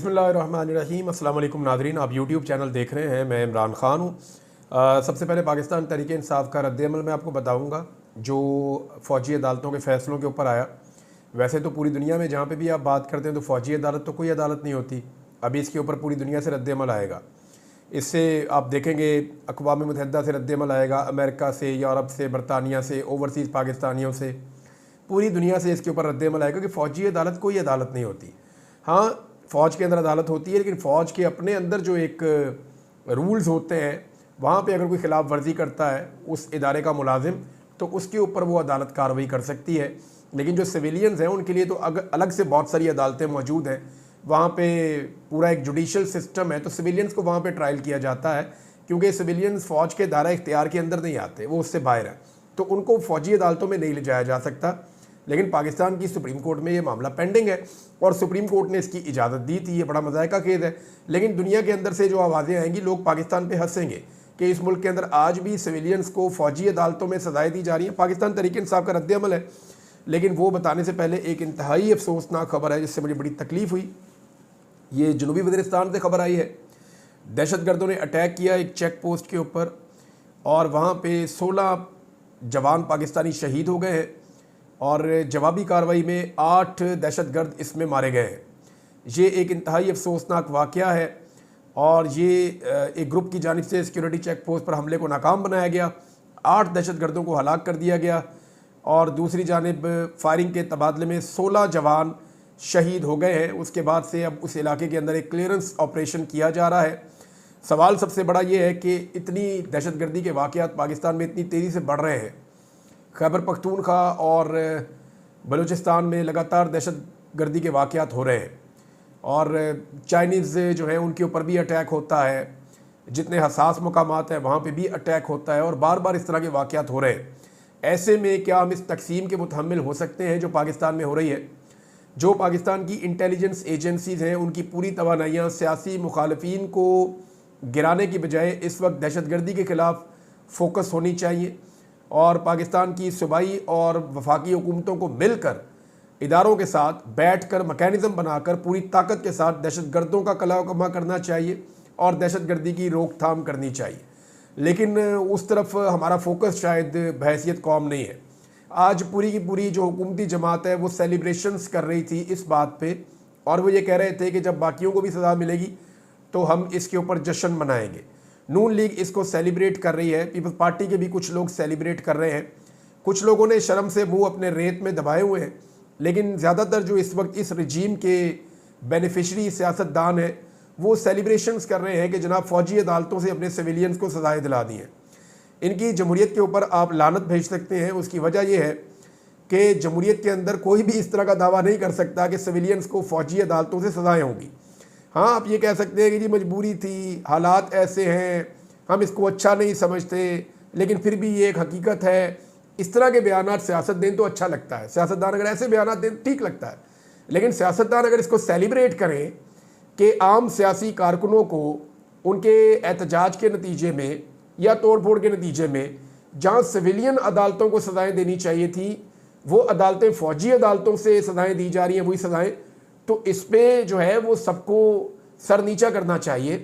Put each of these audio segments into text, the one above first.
बिस्मिल्लाहिर्रहमानिर्रहीम। अस्सलाम वालेकुम नाज़रीन, आप यूट्यूब चैनल देख रहे हैं। मैं इमरान ख़ान हूँ। सबसे पहले पाकिस्तान तहरीक इंसाफ का रद्द-ए-अमल मैं आपको बताऊँगा जो फ़ौजी अदालतों के फ़ैसलों के ऊपर आया। वैसे तो पूरी दुनिया में जहाँ पे भी आप बात करते हैं तो फ़ौजी अदालत तो कोई अदालत नहीं होती। अभी इसके ऊपर पूरी दुनिया से रद्द-ए-अमल आएगा। इससे आप देखेंगे अक़वाम मुत्तहिदा से रद्द-ए-अमल आएगा, अमेरिका से, यूरोप से, बरतानिया से, ओवरसीज़ पाकिस्तानियों से, पूरी दुनिया से इसके ऊपर रद्द-ए-अमल आएगा कि फ़ौजी अदालत कोई अदालत नहीं होती। हाँ, फ़ौज के अंदर अदालत होती है, लेकिन फ़ौज के अपने अंदर जो एक रूल्स होते हैं, वहाँ पे अगर कोई ख़िलाफ़ वर्जी करता है उस इदारे का मुलाजिम, तो उसके ऊपर वो अदालत कार्रवाई कर सकती है। लेकिन जो सिविलियंस हैं उनके लिए तो अलग से बहुत सारी अदालतें मौजूद हैं। वहाँ पे पूरा एक जुडिशल सिस्टम है, तो सिविलियंस को वहाँ पे ट्रायल किया जाता है, क्योंकि सिविलियंस फ़ौज के दायरा इख्तियार के अंदर नहीं आते, वो उससे बाहर है, तो उनको फ़ौजी अदालतों में नहीं ले जाया जा सकता। लेकिन पाकिस्तान की सुप्रीम कोर्ट में ये मामला पेंडिंग है और सुप्रीम कोर्ट ने इसकी इजाज़त दी थी। ये बड़ा मज़ाक़ा खेद है, लेकिन दुनिया के अंदर से जो आवाज़ें आएंगी, लोग पाकिस्तान पे हंसेंगे कि इस मुल्क के अंदर आज भी सिविलियंस को फ़ौजी अदालतों में सज़ाएँ दी जा रही हैं। पाकिस्तान तहरीक इंसाफ का रद्द-ए-अमल है, लेकिन वो बताने से पहले एक इंतहाई अफसोसनाक खबर है जिससे मुझे बड़ी तकलीफ़ हुई। ये जनूबी वज़ीरिस्तान से खबर आई है। दहशतगर्दों ने अटैक किया एक चेक पोस्ट के ऊपर और वहाँ पे 16 जवान पाकिस्तानी शहीद हो गए हैं और जवाबी कार्रवाई में 8 दहशतगर्द इसमें मारे गए हैं। ये एक इंतहाई अफसोसनाक वाक़या है और ये एक ग्रुप की जानिब से सिक्योरिटी चेक पोस्ट पर हमले को नाकाम बनाया गया। 8 दहशतगर्दों को हलाक कर दिया गया और दूसरी जानिब फायरिंग के तबादले में 16 जवान शहीद हो गए हैं। उसके बाद से अब उस इलाके के अंदर एक क्लियरेंस ऑपरेशन किया जा रहा है। सवाल सबसे बड़ा ये है कि इतनी दहशतगर्दी के वाक़यात पाकिस्तान में इतनी तेज़ी से बढ़ रहे हैं। खैबर पख्तूनख्वा और बलूचिस्तान में लगातार दहशतगर्दी के वाक़यात हो रहे हैं और चाइनीज़ जो हैं उनके ऊपर भी अटैक होता है। जितने हसास मकामात हैं वहाँ पे भी अटैक होता है और बार बार इस तरह के वाक़यात हो रहे हैं। ऐसे में क्या हम इस तकसीम के मुतहम्मिल हो सकते हैं जो पाकिस्तान में हो रही है? जो पाकिस्तान की इंटेलिजेंस एजेंसीज़ हैं उनकी पूरी तवानाइयाँ सियासी मुखालफीन को गिराने की बजाय इस वक्त दहशतगर्दी के ख़िलाफ़ फोकस होनी चाहिए और पाकिस्तान की सूबाई और वफाकी हुकूमतों को मिलकर इदारों के साथ बैठकर मैकेनिज़्म बनाकर पूरी ताकत के साथ दहशतगर्दों का कलाकमा करना चाहिए और दहशतगर्दी की रोकथाम करनी चाहिए। लेकिन उस तरफ हमारा फोकस शायद बहैसियत कौम नहीं है। आज पूरी की पूरी जो हुकूमती जमात है वो सेलिब्रेशंस कर रही थी इस बात पे और वो ये कह रहे थे कि जब बाकियों को भी सज़ा मिलेगी तो हम इसके ऊपर जश्न मनाएंगे। नून लीग इसको सेलिब्रेट कर रही है, पीपल्स पार्टी के भी कुछ लोग सेलिब्रेट कर रहे हैं। कुछ लोगों ने शर्म से मुंह अपने रेत में दबाए हुए हैं, लेकिन ज़्यादातर जो इस वक्त इस रजीम के बेनिफिशरी सियासतदान हैं वो सेलिब्रेशंस कर रहे हैं कि जनाब फ़ौजी अदालतों से अपने सिविलियंस को सज़ाएँ दिला दी हैं। इनकी जमहूरियत के ऊपर आप लानत भेज सकते हैं। उसकी वजह यह है कि जमहूरियत के अंदर कोई भी इस तरह का दावा नहीं कर सकता कि सिविलियंस को फ़ौजी अदालतों से सज़ाएँ होंगी। हाँ, आप ये कह सकते हैं कि जी मजबूरी थी, हालात ऐसे हैं, हम इसको अच्छा नहीं समझते, लेकिन फिर भी ये एक हकीकत है। इस तरह के बयानात सियासत दें तो अच्छा लगता है, सियासतदान अगर ऐसे बयानात दें ठीक लगता है, लेकिन सियासतदान अगर इसको सेलिब्रेट करें कि आम सियासी कारकुनों को उनके एहतजाज के नतीजे में या तोड़ फोड़ के नतीजे में जहाँ सिविलियन अदालतों को सज़ाएँ देनी चाहिए थी वो अदालतें फ़ौजी अदालतों से सज़ाएँ दी जा रही हैं, वही सज़ाएँ, तो इस पर जो है वो सबको सर नीचा करना चाहिए।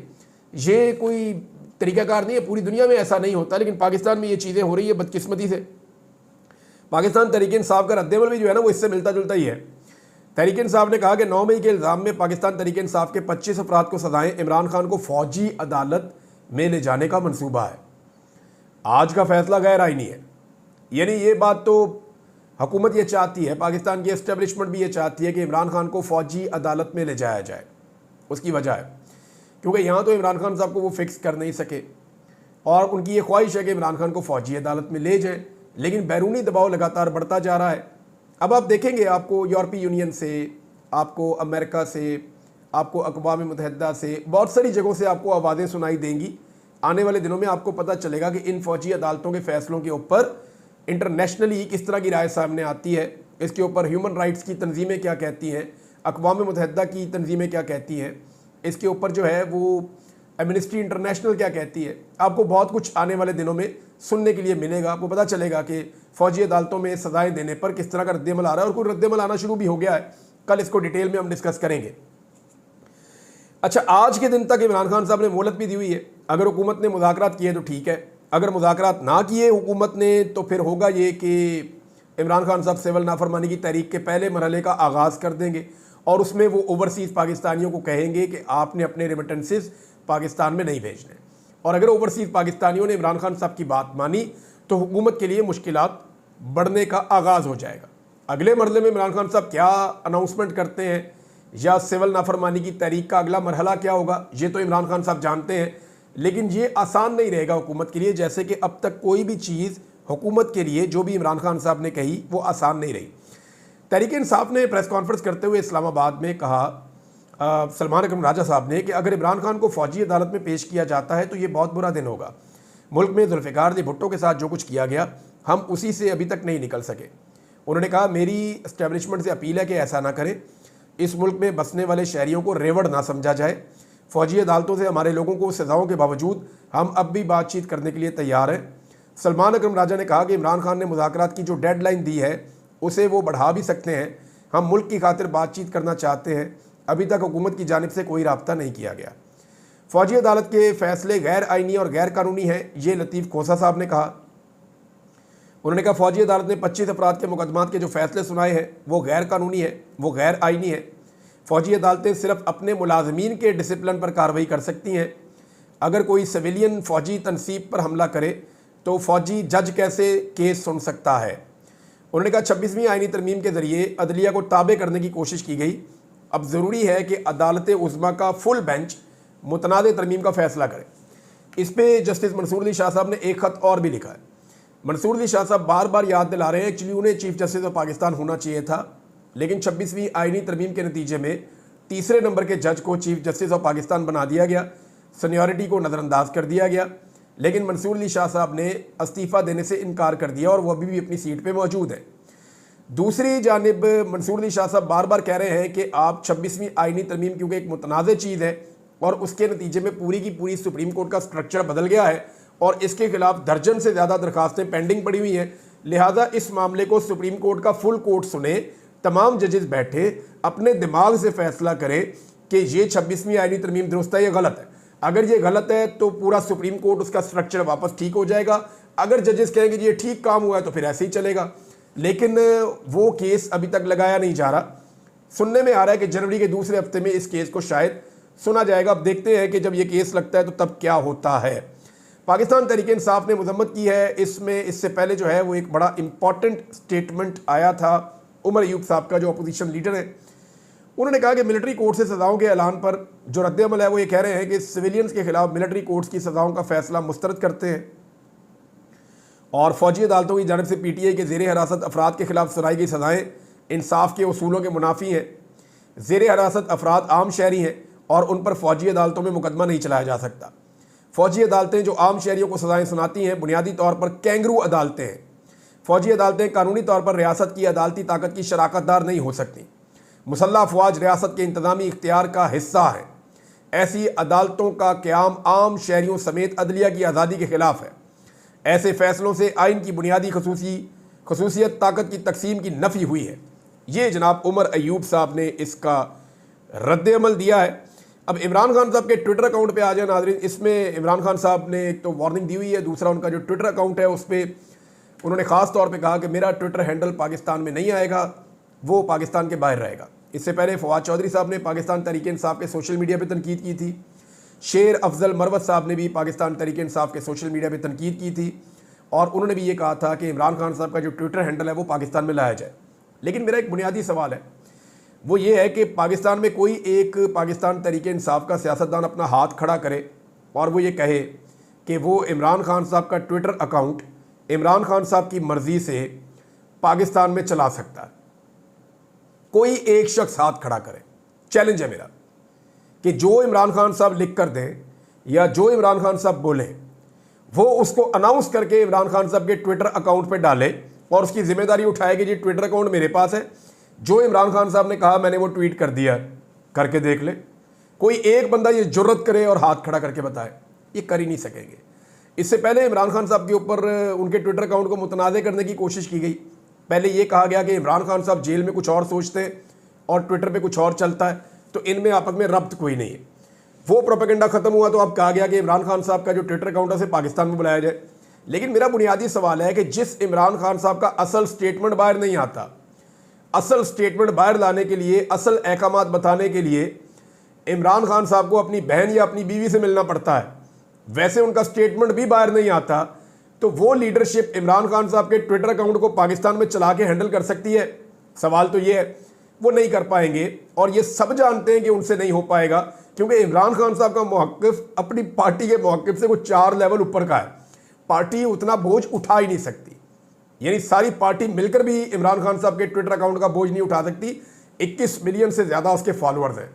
ये कोई तरीक़ाकार नहीं है, पूरी दुनिया में ऐसा नहीं होता, लेकिन पाकिस्तान में ये चीज़ें हो रही है बदकिस्मती से। पाकिस्तान तहरीक इंसाफ का रद्द-ए-अमल भी जो है ना वो इससे मिलता जुलता ही है। तहरीक इंसाफ ने कहा कि 9 मई के इल्ज़ाम में पाकिस्तान तहरीक इंसाफ के 25 अफराद को सज़ाएँ, इमरान खान को फ़ौजी अदालत में ले जाने का मनसूबा है। आज का फैसला गैर आईनी है, यानी ये बात तो हुकूमत ये चाहती है, पाकिस्तान की एस्टेब्लिशमेंट भी ये चाहती है कि इमरान खान को फ़ौजी अदालत में ले जाया जाए। उसकी वजह है क्योंकि यहाँ तो इमरान खान साहब को वो फिक्स कर नहीं सके और उनकी ये ख्वाहिश है कि इमरान खान को फ़ौजी अदालत में ले जाएं, लेकिन बैरूनी दबाव लगातार बढ़ता जा रहा है। अब आप देखेंगे आपको यूरोपीय यूनियन से, आपको अमेरिका से, आपको अक़वाम मुत्तहिदा से, बहुत सारी जगहों से आपको आवाज़ें सुनाई देंगी। आने वाले दिनों में आपको पता चलेगा कि इन फ़ौजी अदालतों के फ़ैसलों के ऊपर इंटरनेशनली किस तरह की राय सामने आती है, इसके ऊपर ह्यूमन राइट्स की तंजीमें क्या कहती हैं, अक़वाम मुत्तहिदा की तंजीमें क्या कहती हैं, इसके ऊपर जो है वो एमनेस्टी इंटरनेशनल क्या कहती है। आपको बहुत कुछ आने वाले दिनों में सुनने के लिए मिलेगा। आपको पता चलेगा कि फ़ौजी अदालतों में सज़ाएँ देने पर किस तरह का रद्द-ए-अमल आ रहा है और कोई रद्द-ए-अमल आना शुरू भी हो गया है। कल इसको डिटेल में हम डिस्कस करेंगे। अच्छा, आज के दिन तक इमरान खान साहब ने मोहलत भी दी हुई है। अगर हुकूमत ने मुज़ाकरात किए तो ठीक है, अगर मुज़ाकरात ना किए हुकूमत ने तो फिर होगा ये कि इमरान खान साहब सिविल नाफरमानी की तहरीक के पहले मरहले का आगाज़ कर देंगे और उसमें वो ओवरसीज़ पाकिस्तानियों को कहेंगे कि आपने अपने रेमिटेंसेस पाकिस्तान में नहीं भेजने। और अगर ओवरसीज़ पाकिस्तानियों ने इमरान खान साहब की बात मानी तो हुकूमत के लिए मुश्किलात बढ़ने का आगाज़ हो जाएगा। अगले मरहले में इमरान खान साहब क्या अनाउंसमेंट करते हैं या सिविल नाफरमानी की तहरीक का अगला मरहला क्या होगा, ये तो इमरान खान साहब जानते हैं, लेकिन ये आसान नहीं रहेगा हुकूमत के लिए। जैसे कि अब तक कोई भी चीज़ हुकूमत के लिए जो भी इमरान खान साहब ने कही वो आसान नहीं रही। तहरीक इंसाफ ने प्रेस कॉन्फ्रेंस करते हुए इस्लामाबाद में कहा, सलमान अकरम राजा साहब ने, कि अगर इमरान खान को फ़ौजी अदालत में पेश किया जाता है तो ये बहुत बुरा दिन होगा। मुल्क में जुल्फ़िकार अली भुट्टो के साथ जो कुछ किया गया हम उसी से अभी तक नहीं निकल सके। उन्होंने कहा, मेरी इस्टेब्लिशमेंट से अपील है कि ऐसा ना करें, इस मुल्क में बसने वाले शहरियों को रेवड़ ना समझा जाए। फ़ौजी अदालतों से हमारे लोगों को सज़ाओं के बावजूद हम अब भी बातचीत करने के लिए तैयार हैं। सलमान अकरम राजा ने कहा कि इमरान खान ने मुज़ाकरात की जो डेडलाइन दी है उसे वो बढ़ा भी सकते हैं। हम मुल्क की खातिर बातचीत करना चाहते हैं, अभी तक हुकूमत की जानिब से कोई राब्ता नहीं किया गया। फ़ौजी अदालत के फ़ैसले गैर आइनी और गैर कानूनी हैं, ये लतीफ़ खोसा साहब ने कहा। उन्होंने कहा, फ़ौजी अदालत ने 25 अफराद के मुकदमात के जो फ़ैसले सुनाए हैं वो गैर कानूनी है, वो गैर आइनी है। फ़ौजी अदालतें सिर्फ अपने मुलाजमीन के डिसिप्लिन पर कार्रवाई कर सकती हैं। अगर कोई सिविलियन फ़ौजी तनसीब पर हमला करे तो फ़ौजी जज कैसे केस सुन सकता है। उन्होंने कहा, 26वीं आइनी तरमीम के ज़रिए अदलिया को ताबे करने की कोशिश की गई। अब ज़रूरी है कि अदालत उज़्मा का फुल बेंच मुतनाज़ तरमीम का फ़ैसला करे। इस पर जस्टिस मंसूर अली शाह साहब ने एक ख़त और भी लिखा है। मंसूर अली शाह साहब बार बार याद दिला रहे हैं, एक्चुअली उन्हें चीफ जस्टिस ऑफ पाकिस्तान होना चाहिए था, लेकिन 26वीं आइनी तरमीम के नतीजे में तीसरे नंबर के जज को चीफ जस्टिस ऑफ पाकिस्तान बना दिया गया, सीनियरिटी को नज़रअंदाज कर दिया गया। लेकिन मंसूर अली शाह साहब ने इस्तीफ़ा देने से इनकार कर दिया और वो अभी भी अपनी सीट पे मौजूद है। दूसरी जानिब मंसूर अली शाह साहब बार बार कह रहे हैं कि आप 26वीं आइनी तरमीम क्योंकि एक मुतनाज़ चीज़ है और उसके नतीजे में पूरी की पूरी सुप्रीम कोर्ट का स्ट्रक्चर बदल गया है और इसके खिलाफ दर्जन से ज़्यादा दरखास्तें पेंडिंग पड़ी हुई हैं, लिहाजा इस मामले को सुप्रीम कोर्ट का फुल कोर्ट सुने, तमाम जजेस बैठे अपने दिमाग से फैसला करें कि ये 26वीं आइनी तरमीम दुरुस्त है या गलत है। अगर ये गलत है तो पूरा सुप्रीम कोर्ट उसका स्ट्रक्चर वापस ठीक हो जाएगा। अगर जजेस कहेंगे ये ठीक काम हुआ है तो फिर ऐसे ही चलेगा, लेकिन वो केस अभी तक लगाया नहीं जा रहा। सुनने में आ रहा है कि जनवरी के दूसरे हफ्ते में इस केस को शायद सुना जाएगा। अब देखते हैं कि जब ये केस लगता है तो तब क्या होता है। पाकिस्तान तहरीक इंसाफ ने मजम्मत की है इसमें। इससे पहले जो है वो एक बड़ा इंपॉर्टेंट स्टेटमेंट आया था उमर अयूब साहब का, जो अपोजिशन लीडर है। उन्होंने कहा कि मिलिट्री कोर्ट से सज़ाओं के ऐलान पर जो रद्द-ए-अमल है वो ये कह रहे हैं कि सिविलियंस के खिलाफ मिलिट्री कोर्ट्स की सज़ाओं का फैसला मुस्तरद करते हैं और फ़ौजी अदालतों की जानिब से PTI के ज़ेर हिरासत अफराद के खिलाफ सुनाई गई सज़ाएँ इंसाफ के उसूलों के मुनाफी हैं। ज़ेर हिरासत अफराद आम शहरी हैं और उन पर फ़ौजी अदालतों में मुकदमा नहीं चलाया जा सकता। फ़ौजी अदालतें जो आम शहरियों को सज़ाएँ सुनाती हैं बुनियादी तौर पर कैंगरू अदालतें हैं। फ़ौजी अदालतें कानूनी तौर पर रियासत की अदालती ताकत की शराकतदार नहीं हो सकती। मुसल्लह अफवाज रियासत के इंतज़ामी इख्तियार का हिस्सा है। ऐसी अदालतों का क़याम आम शहरियों समेत अदलिया की आज़ादी के ख़िलाफ़ है। ऐसे फ़ैसलों से आइन की बुनियादी खसूसियत ताकत की तकसीम की नफ़ी हुई है। ये जनाब उमर अयूब साहब ने इसका रद्द-ए-अमल दिया है। अब इमरान खान साहब के ट्विटर अकाउंट पे आ जाए नाज़रीन। इसमें इमरान खान साहब ने एक तो वार्निंग दी हुई है, दूसरा उनका जो ट्विटर अकाउंट है उस पर उन्होंने ख़ास तौर पे कहा कि मेरा ट्विटर हैंडल पाकिस्तान में नहीं आएगा, वो पाकिस्तान के बाहर रहेगा। इससे पहले फवाद चौधरी साहब ने पाकिस्तान तहरीक इंसाफ के सोशल मीडिया पे तनकीद की थी। शेर अफजल मरवत साहब ने भी पाकिस्तान तहरीक इंसाफ के सोशल मीडिया पे तनकीद की थी और उन्होंने भी ये कहा था कि इमरान खान साहब का जो ट्विटर हैंडल है वो पाकिस्तान में लाया जाए। लेकिन मेरा एक बुनियादी सवाल है, वो ये है कि पाकिस्तान में कोई एक पाकिस्तान तहरीक इंसाफ का सियासतदान अपना हाथ खड़ा करे और वो ये कहे कि वो इमरान खान साहब का ट्विटर अकाउंट इमरान खान साहब की मर्ज़ी से पाकिस्तान में चला सकता है। कोई एक शख्स हाथ खड़ा करे, चैलेंज है मेरा, कि जो इमरान खान साहब लिख कर दें या जो इमरान खान साहब बोले वो उसको अनाउंस करके इमरान खान साहब के ट्विटर अकाउंट पे डाले और उसकी जिम्मेदारी उठाए कि जी ट्विटर अकाउंट मेरे पास है, जो इमरान खान साहब ने कहा मैंने वो ट्वीट कर दिया, करके देख ले। कोई एक बंदा ये जुर्रत करे और हाथ खड़ा करके बताए, ये कर ही नहीं सकेंगे। इससे पहले इमरान खान साहब के ऊपर उनके ट्विटर अकाउंट को मुतनाज़ करने की कोशिश की गई। पहले ये कहा गया कि इमरान खान साहब जेल में कुछ और सोचते हैं और ट्विटर पे कुछ और चलता है, तो इनमें आपस में रब्त कोई नहीं है। वो प्रोपेगेंडा खत्म हुआ तो अब कहा गया कि इमरान खान साहब का जो ट्विटर अकाउंट है उसे पाकिस्तान में बुलाया जाए। लेकिन मेरा बुनियादी सवाल है कि जिस इमरान खान साहब का असल स्टेटमेंट बाहर नहीं आता, असल स्टेटमेंट बाहर लाने के लिए, असल अहकामात बताने के लिए इमरान खान साहब को अपनी बहन या अपनी बीवी से मिलना पड़ता है, वैसे उनका स्टेटमेंट भी बाहर नहीं आता, तो वो लीडरशिप इमरान खान साहब के ट्विटर अकाउंट को पाकिस्तान में चला के हैंडल कर सकती है? सवाल तो ये है, वो नहीं कर पाएंगे और ये सब जानते हैं कि उनसे नहीं हो पाएगा, क्योंकि इमरान खान साहब का मौक़िफ़ अपनी पार्टी के मौक़िफ़ से वो 4 लेवल ऊपर का है। पार्टी उतना बोझ उठा ही नहीं सकती, यानी सारी पार्टी मिलकर भी इमरान खान साहब के ट्विटर अकाउंट का बोझ नहीं उठा सकती। 21 मिलियन से ज़्यादा उसके फॉलोअर्स हैं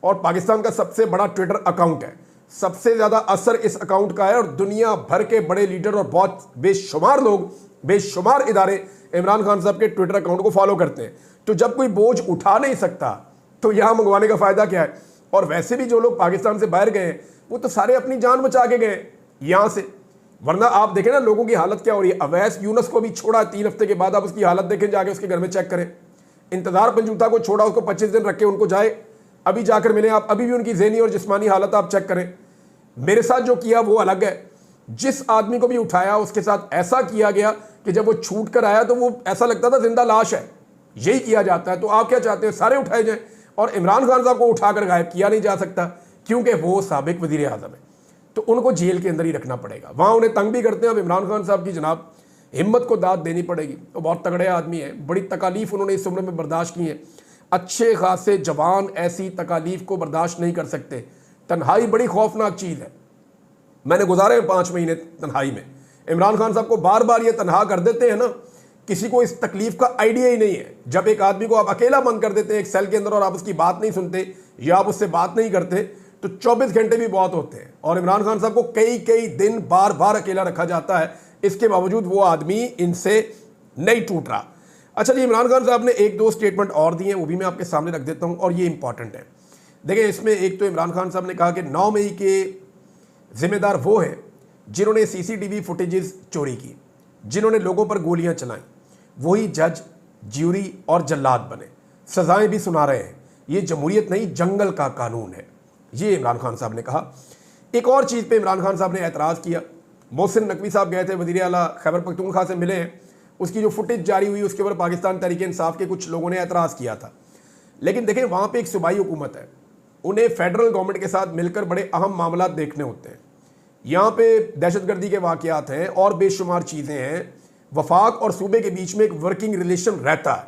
और पाकिस्तान का सबसे बड़ा ट्विटर अकाउंट है, सबसे ज़्यादा असर इस अकाउंट का है और दुनिया भर के बड़े लीडर और बहुत बेशुमार लोग, बेशुमार इदारे इमरान खान साहब के ट्विटर अकाउंट को फॉलो करते हैं। तो जब कोई बोझ उठा नहीं सकता तो यहाँ मंगवाने का फ़ायदा क्या है? और वैसे भी जो लोग पाकिस्तान से बाहर गए हैं वो तो सारे अपनी जान बचा के गए यहाँ से, वरना आप देखें ना लोगों की हालत क्या हो रही है। अवैस यूनुस को भी छोड़ा 3 हफ्ते के बाद, आप उसकी हालत देखें, जाके उसके घर में चेक करें। इंतजार पंजूता को छोड़ा, उसको 25 दिन रखे, उनको जाए अभी जाकर मिले आप, अभी भी उनकी ज़हनी और जिस्मानी हालत आप चेक करें। मेरे साथ जो किया वो अलग है, जिस आदमी को भी उठाया उसके साथ ऐसा किया गया कि जब वो छूट कर आया तो वो ऐसा लगता था जिंदा लाश है। यही किया जाता है। तो आप क्या चाहते हैं? सारे उठाए जाएं और इमरान खान साहब को उठाकर गायब किया नहीं जा सकता क्योंकि वो साबिक वज़ीर आज़म है, तो उनको जेल के अंदर ही रखना पड़ेगा। वहाँ उन्हें तंग भी करते हैं। अब इमरान खान साहब की जनाब हिम्मत को दाद देनी पड़ेगी, वो बहुत तगड़े आदमी हैं, बड़ी तकालीफ उन्होंने इस उम्र में बर्दाश्त की है। अच्छे खासे जवान ऐसी तकालीफ को बर्दाश्त नहीं कर सकते। तन्हाई बड़ी खौफनाक चीज़ है। मैंने गुजारे 5 महीने तन्हाई में। इमरान खान साहब को बार बार ये तन्हा कर देते हैं ना, किसी को इस तकलीफ का आइडिया ही नहीं है। जब एक आदमी को आप अकेला बंद कर देते हैं एक सेल के अंदर और आप उसकी बात नहीं सुनते या आप उससे बात नहीं करते तो 24 घंटे भी बहुत होते हैं। और इमरान खान साहब को कई दिन बार बार अकेला रखा जाता है, इसके बावजूद वो आदमी इनसे नहीं टूट रहा। अच्छा जी, इमरान खान साहब ने 1-2 स्टेटमेंट और दिए हैं, वो भी मैं आपके सामने रख देता हूँ और ये इंपॉर्टेंट है। देखिए, इसमें एक तो इमरान खान साहब ने कहा कि 9 मई के जिम्मेदार वो हैं जिन्होंने CCTV फुटेजेस चोरी की, जिन्होंने लोगों पर गोलियां चलाई, वही जज, ज्यूरी और जल्लाद बने, सजाएं भी सुना रहे हैं। ये जमहूरियत नहीं, जंगल का कानून है, ये इमरान खान साहब ने कहा। एक और चीज़ पे इमरान खान साहब ने एतराज़ किया। मोहसिन नकवी साहब गए थे, वज़ीर आला खैबर पख्तूनख्वा से मिले हैं, उसकी जो फुटेज जारी हुई उसके ऊपर पाकिस्तान तहरीक इंसाफ के कुछ लोगों ने एतराज़ किया था। लेकिन देखें, वहाँ पर एक सूबाई हुकूमत है, उन्हें फेडरल गवर्नमेंट के साथ मिलकर बड़े अहम मामला देखने होते हैं। यहाँ पे दहशतगर्दी के वाक़यात हैं और बेशुमार चीज़ें हैं। वफाक और सूबे के बीच में एक वर्किंग रिलेशन रहता है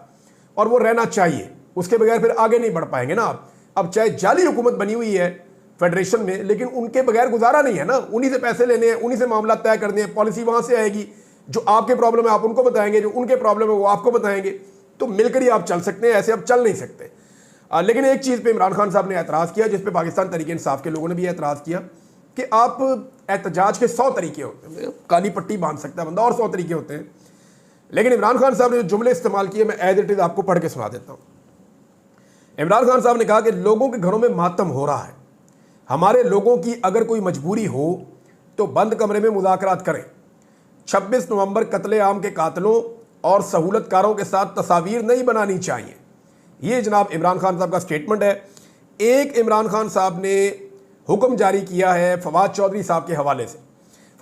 और वो रहना चाहिए, उसके बगैर फिर आगे नहीं बढ़ पाएंगे ना आप। अब चाहे जाली हुकूमत बनी हुई है फेडरेशन में, लेकिन उनके बगैर गुजारा नहीं है ना। उन्हीं से पैसे लेने हैं, उन्हीं से मामला तय करने हैं, पॉलिसी वहाँ से आएगी। जो आपके प्रॉब्लम है आप उनको बताएंगे, जो उनके प्रॉब्लम है वो आपको बताएंगे, तो मिलकर ही आप चल सकते हैं, ऐसे आप चल नहीं सकते। लेकिन एक चीज़ पे इमरान खान साहब ने एतराज़ किया, जिस पे पाकिस्तान तहरीक इंसाफ के लोगों ने भी एतराज़ किया कि आप एहतजाज के 100 तरीके होते हैं, काली पट्टी बांध सकता है बंदा और 100 तरीके होते हैं। लेकिन इमरान खान साहब ने जो जुमले इस्तेमाल किए मैं एज इट इज़ आपको पढ़ के सुना देता हूँ। इमरान खान साहब ने कहा कि लोगों के घरों में मातम हो रहा है, हमारे लोगों की अगर कोई मजबूरी हो तो बंद कमरे में मुज़ाकरात करें। 26 नवंबर कत्ले आम के कातलों और सहूलतकारों के साथ तस्वीर नहीं बनानी चाहिए। ये जनाब इमरान खान साहब का स्टेटमेंट है। एक इमरान खान साहब ने हुक्म जारी किया है फवाद चौधरी साहब के हवाले से।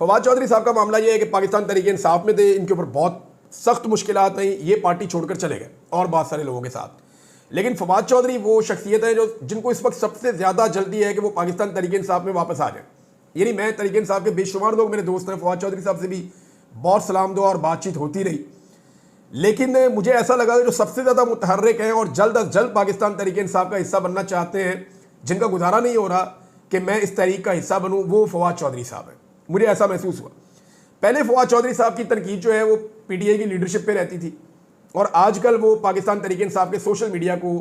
फवाद चौधरी साहब का मामला ये है कि पाकिस्तान तहरीक इंसाफ में थे, इनके ऊपर बहुत सख्त मुश्किलात नहीं, ये पार्टी छोड़कर चले गए और बहुत सारे लोगों के साथ। लेकिन फवाद चौधरी वो शख्सियत है जिनको इस वक्त सबसे ज़्यादा जल्दी है कि वो पाकिस्तान तहरीक इंसाफ में वापस आ जाए। यानी मैं तहरीक इंसाफ के बेशुमार लोग मेरे दोस्त हैं, फवाद चौधरी साहब से भी बहुत सलाम दुआ और बातचीत होती रही, लेकिन मुझे ऐसा लगा कि जो सबसे ज़्यादा मुतहर्रिक हैं और जल्द अज जल्द पाकिस्तान तहरीक इंसाफ का हिस्सा बनना चाहते हैं, जिनका गुजारा नहीं हो रहा कि मैं इस तहरीक का हिस्सा बनूं, वो फवाद चौधरी साहब हैं। मुझे ऐसा महसूस हुआ। पहले फवाद चौधरी साहब की तनकीद जो है वो PTI की लीडरशिप पे रहती थी और आजकल वो पाकिस्तान तहरीक इंसाफ के सोशल मीडिया को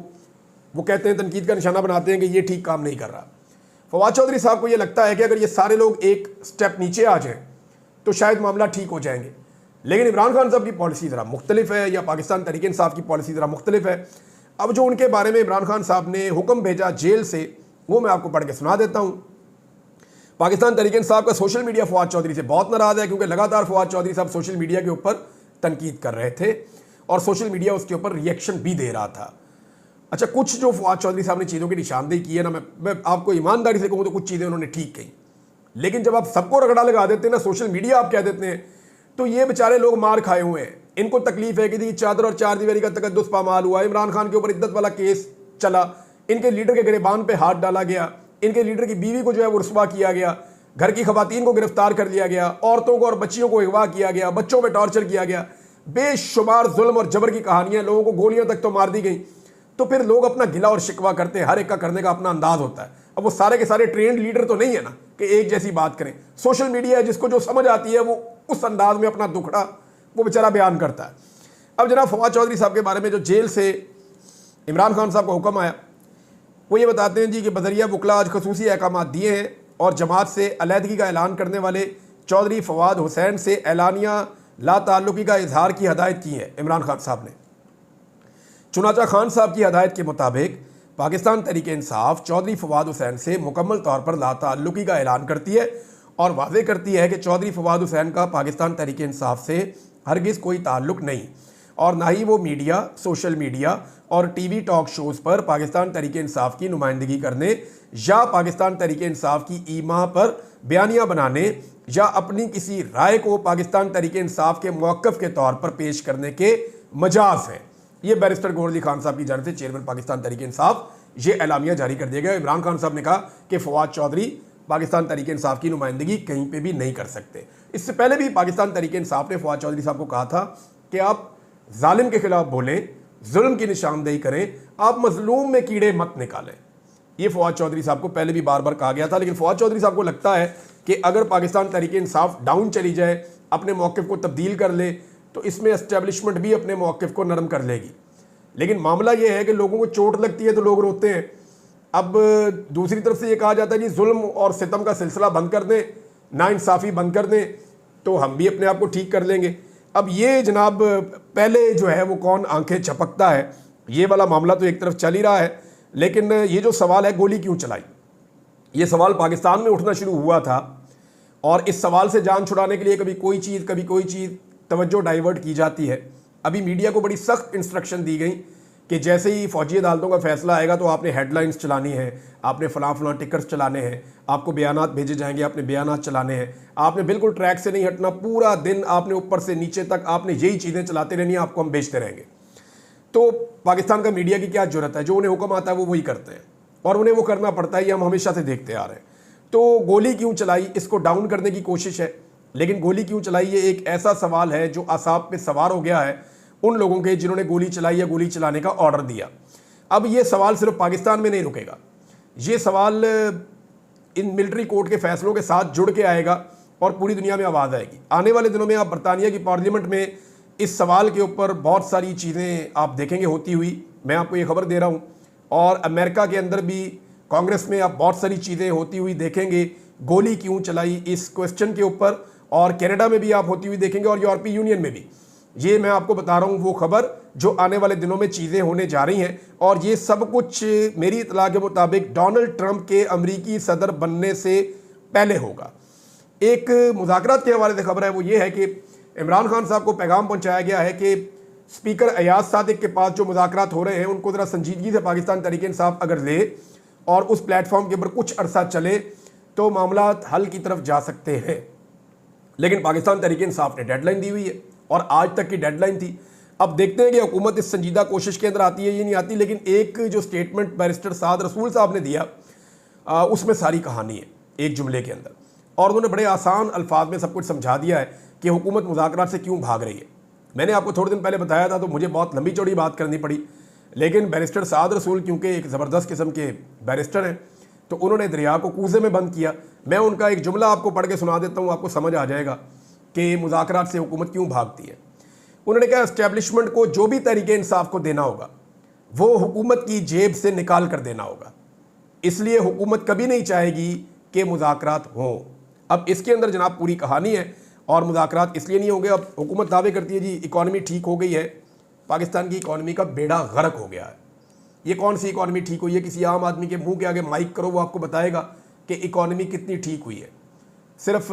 वो कहते हैं, तनकीद का निशाना बनाते हैं कि ये ठीक काम नहीं कर रहा। फवाद चौधरी साहब को ये लगता है कि अगर ये सारे लोग एक स्टेप नीचे आ जाएँ तो शायद मामला ठीक हो जाएंगे। लेकिन इमरान खान साहब की पॉलिसी ज़रा मुख्तलिफ है या पाकिस्तान तहरीक इंसाफ की पॉलिसी ज़रा मुख्तलिफ है। अब जो उनके बारे में इमरान खान साहब ने हुक्म भेजा जेल से, वो मैं आपको पढ़ के सुना देता हूँ। पाकिस्तान तहरीक इंसाफ का सोशल मीडिया फवाद चौधरी से बहुत नाराज़ है क्योंकि लगातार फवाद चौधरी साहब सोशल मीडिया के ऊपर तनकीद कर रहे थे और सोशल मीडिया उसके ऊपर रिएक्शन भी दे रहा था। अच्छा, कुछ जो फवाद चौधरी साहब ने चीज़ों की निशानदेही की है ना, मैं आपको ईमानदारी से कहूँ तो कुछ चीज़ें उन्होंने ठीक कही, लेकिन जब आप सबको रगड़ा लगा देते हैं ना, सोशल मीडिया आप कह देते हैं, तो ये बेचारे लोग मार खाए हुए हैं। इनको तकलीफ है कि जी चादर और चार दीवारी का तकद्दुस पामाल हुआ, इमरान खान के ऊपर इद्दत वाला केस चला, इनके लीडर के गिरेबान पे हाथ डाला गया, इनके लीडर की बीवी को जो है वो रुस्वा किया गया, घर की खवातीन को गिरफ्तार कर लिया गया, औरतों को और बच्चियों को अगवा किया गया, बच्चों पे टॉर्चर किया गया, बेशुमार जुल्म और जबर की कहानियां, लोगों को गोलियां तक तो मार दी गई। तो फिर लोग अपना गिला और शिकवा करते हैं, हर एक का करने का अपना अंदाज होता है। अब वो सारे के सारे ट्रेंड लीडर तो नहीं है ना कि एक जैसी बात करें। सोशल मीडिया है, जिसको जो समझ आती है वो उस अंदाज में अपना दुखड़ा वो बेचारा बयान करता है। अब जनाब फवाद चौधरी साहब के बारे में जो जेल से इमरान खान साहब को हुक्म आया, वो ये बताते हैं जी कि बजरिया वकला आज खसूसी अहकाम दिए हैं और जमात से अलहदगी का ऐलान करने वाले चौधरी फवाद हुसैन से एलानिया ला ताल्लुकी का इजहार की हदायत की है इमरान खान साहब ने। चुनाचा खान साहब की हदायत के मुताबिक पाकिस्तान तहरीक इंसाफ चौधरी फवाद हुसैन से मुकम्मल तौर पर ला ताल्लुकी का ऐलान करती है और वाज़ेह करती है कि चौधरी फवाद हुसैन का पाकिस्तान तहरीक इंसाफ से हरगिज़ कोई ताल्लुक़ नहीं और ना ही वो मीडिया, सोशल मीडिया और टीवी टॉक शोज़ पर पाकिस्तान तहरीक इंसाफ की नुमाइंदगी करने या पाकिस्तान तहरीक इंसाफ की ईमा पर बयानियाँ बनाने या अपनी किसी राय को पाकिस्तान तहरीक इंसाफ के मौक़िफ़ के तौर पर पेश करने के मजाज हैं। ये बैरिस्टर गौहर अली खान साहब की जानिब से चेयरमैन पाकिस्तान तहरीक इंसाफ ये एलामिया जारी कर दिया गया। इमरान खान साहब ने कहा कि फवाद चौधरी पाकिस्तान तहरीक इंसाफ की नुमाइंदगी कहीं पे भी नहीं कर सकते। इससे पहले भी पाकिस्तान तहरीक इंसाफ ने फवाद चौधरी साहब को कहा था कि आप जालिम के खिलाफ बोलें, जुल्म की निशानदेही करें, आप मजलूम में कीड़े मत निकालें। ये फवाद चौधरी साहब को पहले भी बार बार कहा गया था, लेकिन फवाद चौधरी साहब को लगता है कि अगर पाकिस्तान तहरीक इंसाफ डाउन चली जाए, अपने मौक़िफ़ को तब्दील कर ले, तो इसमें एस्टेब्लिशमेंट भी अपने मौक़िफ़ को नरम कर लेगी। लेकिन मामला ये है कि लोगों को चोट लगती है तो लोग रोते हैं। अब दूसरी तरफ से ये कहा जाता है कि जुल्म और सितम का सिलसिला बंद कर दें, नाइंसाफ़ी बंद कर दें, तो हम भी अपने आप को ठीक कर लेंगे। अब ये जनाब पहले जो है वो कौन आंखें झपकता है, ये वाला मामला तो एक तरफ चल ही रहा है, लेकिन ये जो सवाल है गोली क्यों चलाई, ये सवाल पाकिस्तान में उठना शुरू हुआ था और इस सवाल से जान छुड़ाने के लिए कभी कोई चीज़ तवज्जो डाइवर्ट की जाती है। अभी मीडिया को बड़ी सख्त इंस्ट्रक्शन दी गई कि जैसे ही फौजी अदालतों का फैसला आएगा तो आपने हेडलाइंस चलानी है, आपने फलां टिकर्स चलाने हैं, आपको बयानात भेजे जाएंगे, आपने बयानात चलाने हैं, आपने बिल्कुल ट्रैक से नहीं हटना, पूरा दिन आपने ऊपर से नीचे तक आपने यही चीज़ें चलाते रहनी है, आपको हम बेचते रहेंगे। तो पाकिस्तान का मीडिया की क्या जरूरत है, जो उन्हें हुक्म आता है वो वही करते हैं और उन्हें वो करना पड़ता है, ये हम हमेशा से देखते आ रहे हैं। तो गोली क्यों चलाई, इसको डाउन करने की कोशिश है, लेकिन गोली क्यों चलाई ये एक ऐसा सवाल है जो आसाब पे सवार हो गया है उन लोगों के जिन्होंने गोली चलाई या गोली चलाने का ऑर्डर दिया। अब ये सवाल सिर्फ पाकिस्तान में नहीं रुकेगा, ये सवाल इन मिलिट्री कोर्ट के फैसलों के साथ जुड़ के आएगा और पूरी दुनिया में आवाज़ आएगी। आने वाले दिनों में आप बरतानिया की पार्लियामेंट में इस सवाल के ऊपर बहुत सारी चीज़ें आप देखेंगे होती हुई, मैं आपको ये खबर दे रहा हूँ, और अमेरिका के अंदर भी कांग्रेस में आप बहुत सारी चीज़ें होती हुई देखेंगे, गोली क्यों चलाई इस क्वेश्चन के ऊपर, और कनाडा में भी आप होती हुई देखेंगे और यूरोपीय यूनियन में भी। ये मैं आपको बता रहा हूँ वो खबर जो आने वाले दिनों में चीज़ें होने जा रही हैं, और ये सब कुछ मेरी इतला के मुताबिक डोनाल्ड ट्रंप के अमरीकी सदर बनने से पहले होगा। एक मुज़ाकरात के हवाले से खबर है, वो ये है कि इमरान खान साहब को पैगाम पहुँचाया गया है कि स्पीकर अयाज सादिक के पास जो मुज़ाकरात हो रहे हैं उनको ज़रा संजीदगी से पाकिस्तान तहरीक इंसाफ अगर ले और उस प्लेटफॉर्म के ऊपर कुछ अरसा चले तो मामला हल की तरफ जा सकते हैं। लेकिन पाकिस्तान तहरीक इंसाफ ने डेडलाइन दी हुई है और आज तक की डेडलाइन थी। अब देखते हैं कि हुकूमत इस संजीदा कोशिश के अंदर आती है ये नहीं आती, लेकिन एक जो स्टेटमेंट बैरिस्टर साद रसूल साहब ने दिया उसमें सारी कहानी है एक जुमले के अंदर, और उन्होंने बड़े आसान अल्फाज में सब कुछ समझा दिया है कि हुकूमत मुज़ाकरात से क्यों भाग रही है। मैंने आपको थोड़े दिन पहले बताया था तो मुझे बहुत लंबी चौड़ी बात करनी पड़ी, लेकिन बैरिस्टर साद रसूल क्योंकि एक ज़बरदस्त किस्म के बैरिस्टर हैं तो उन्होंने दरिया को कूजे में बंद किया। मैं उनका एक जुमला आपको पढ़ के सुना देता हूँ, आपको समझ आ जाएगा कि मुज़ाकरात से हुकूमत क्यों भागती है। उन्होंने कहा एस्टेब्लिशमेंट को जो भी तहरीक इंसाफ को देना होगा वो हुकूमत की जेब से निकाल कर देना होगा, इसलिए हुकूमत कभी नहीं चाहेगी कि मुज़ाकरात हों। अब इसके अंदर जनाब पूरी कहानी है, और मुज़ाकरात इसलिए नहीं होंगे। अब हुकूमत दावे करती है जी इकॉनमी ठीक हो गई है, पाकिस्तान की इकॉनमी का बेड़ा गर्क हो गया है। ये कौन सी इकॉनमी ठीक हुई है? किसी आम आदमी के मुंह के आगे माइक करो वो आपको बताएगा कि इकॉनमी कितनी ठीक हुई है। सिर्फ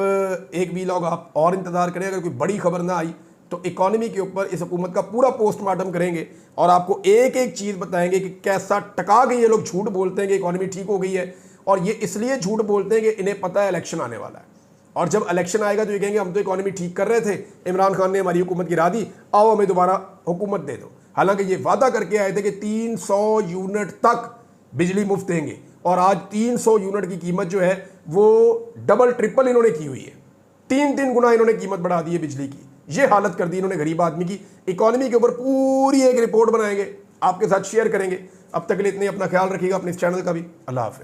एक वीलॉग आप और इंतज़ार करें, अगर कोई बड़ी खबर ना आई तो इकोनॉमी के ऊपर इस हुकूमत का पूरा पोस्टमार्टम करेंगे और आपको एक एक चीज़ बताएंगे कि कैसा टका के ये लोग झूठ बोलते हैं कि इकोनॉमी ठीक हो गई है, और ये इसलिए झूठ बोलते हैं कि इन्हें पता है इलेक्शन आने वाला है, और जब इलेक्शन आएगा तो ये कहेंगे हम तो इकोनॉमी ठीक कर रहे थे, इमरान खान ने हमारी हुकूमत गिरा दी, आओ हमें दोबारा हुकूमत दे दो। हालांकि ये वादा करके आए थे कि 300 यूनिट तक बिजली मुफ्त देंगे, और आज 300 यूनिट की कीमत जो है वो डबल ट्रिपल इन्होंने की हुई है, 3-3 गुना इन्होंने कीमत बढ़ा दी है बिजली की। ये हालत कर दी इन्होंने गरीब आदमी की। इकोनॉमी के ऊपर पूरी एक रिपोर्ट बनाएंगे, आपके साथ शेयर करेंगे। अब तक के लिए इतने, अपना ख्याल रखिएगा, अपने इस चैनल का भी। अल्लाह हाफ़िज़।